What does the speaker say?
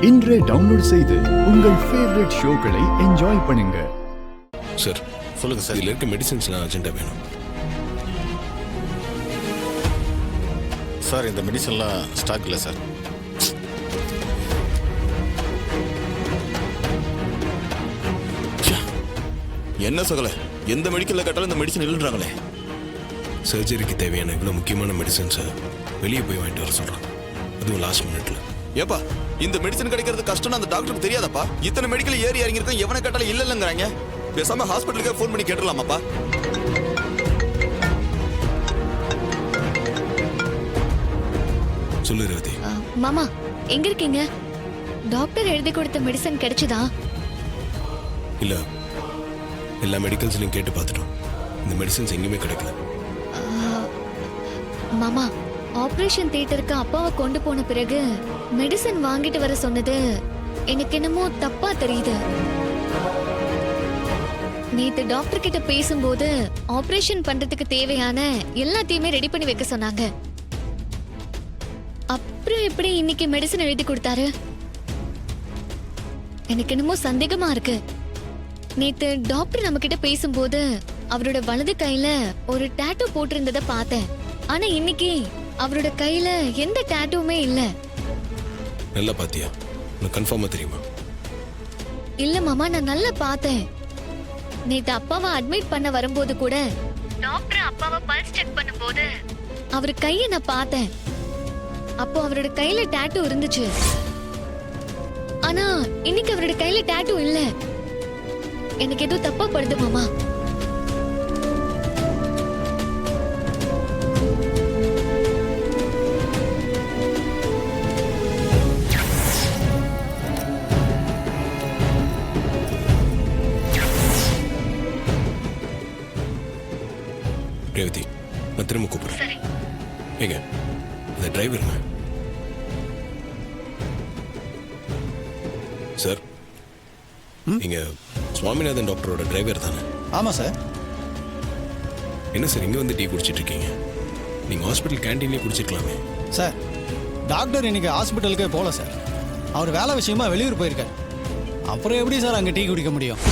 இன்றே டவுன்லோட் செய்து உங்கள் ஃபேவரட் ஷோக்களை என்ஜாய் பண்ணுங்க. சார் சொல்லுங்க சார். இதில் இருக்க மெடிசின்ஸ்லாம் அர்ஜென்ட்டாக வேணும் சார். இந்த மெடிசன்லாம் ஸ்டாக் இல்லை சார். என்ன சகல, எந்த மெடிக்கல்ல கேட்டாலும் இந்த மெடிசன் இல்லைன்றாங்களே. சர்ஜரிக்கு தேவையான இவ்வளோ முக்கியமான மெடிசன்ஸை வெளியே போய் வாங்கிட்டு வர சொல்கிறான், அதுவும் லாஸ்ட் மினிட்ல. ஏப்பா, இந்த மெடிசன் கிடைக்கிறது கஷ்டம்னு அந்த டாக்டருக்கு தெரியாதாப்பா? இத்தனை மெடிக்கல் ஏறி இறங்கிருக்கோம், எவனை கேட்டாலும் இல்லைங்கிறாங்க. பேசாம ஹாஸ்பிட்டலுக்கே ஃபோன் பண்ணி கேட்டுடலாமாப்பா? சொல்லு ரேவதி. மாமா எங்க இருக்கீங்க? டாக்டர் எழுதி கொடுத்த மெடிசன் கிடைச்சதா? இல்லை, எல்லா மெடிக்கல்ஸ்லையும் கேட்டு பார்த்துட்டோம், இந்த மெடிசன்ஸ் எங்கேயுமே கிடைக்கல. மாமா, ஆபரேஷன் தியேட்டருக்கு அப்பாவை கொண்டு போன பிறகு மெடிசன் வாங்கிட்டு வர சொன்னது எனக்கு என்னமோ தப்பா தெரியுது. நேத்து டாக்டர் கிட்ட பேசும்போது ஆபரேஷன் பண்றதுக்கு தேவையான எல்லாத்தையுமே ரெடி பண்ணி வைக்க சொன்னாங்க. அப்புறம் எப்படி இன்னைக்கு மெடிசன் எழுதி கொடுத்தாரு? எனக்கு என்னமோ சந்தேகமா இருக்கு. நேத்து டாக்டர் நம்ம கிட்ட பேசும்போது அவரோட வலது கையில ஒரு டாட்டூ போட்டிருந்ததை பார்த்தேன். ஆனா இன்னைக்கு அவரோட கையில எந்த டாட்டூமே இல்ல. நல்லா பாத்தியா? உனக்கு கன்ஃபார்மா தெரியுமா? இல்ல மாமா, நான் நல்லா பார்த்தேன். நேத்து அப்பாவை அட்மிட் பண்ண வரும்போது கூட டாக்டர் அப்பாவை பல்ஸ் செக் பண்ணும்போது அவர் கையை நான் பார்த்தேன். அப்போ அவரோட கையில டாட்டூ இருந்துச்சு. ஆனா இன்னைக்கு அவரோட கையில டாட்டூ இல்ல. எனக்கு ஏதோ தப்பா படுது மாமா. ரேவதி, நான் திரும்ப கூப்பிடுறேன். ஏங்க, அந்த டிரைவருங்க. சார், நீங்க சுவாமிநாதன் டாக்டரோட டிரைவர் தானே? ஆமாம் சார். என்ன சார் இங்கே வந்து டீ குடிச்சிட்டு இருக்கீங்க? நீங்கள் ஹாஸ்பிட்டல் கேன்டீன்லேயே குடிச்சிருக்கலாமே. சார், டாக்டர் இன்னைக்கு ஹாஸ்பிட்டலுக்கே போகல சார். அவர் வேலை விஷயமா வெளியூர் போயிருக்காரு. அப்புறம் எப்படி சார் அங்கே டீ குடிக்க முடியும்?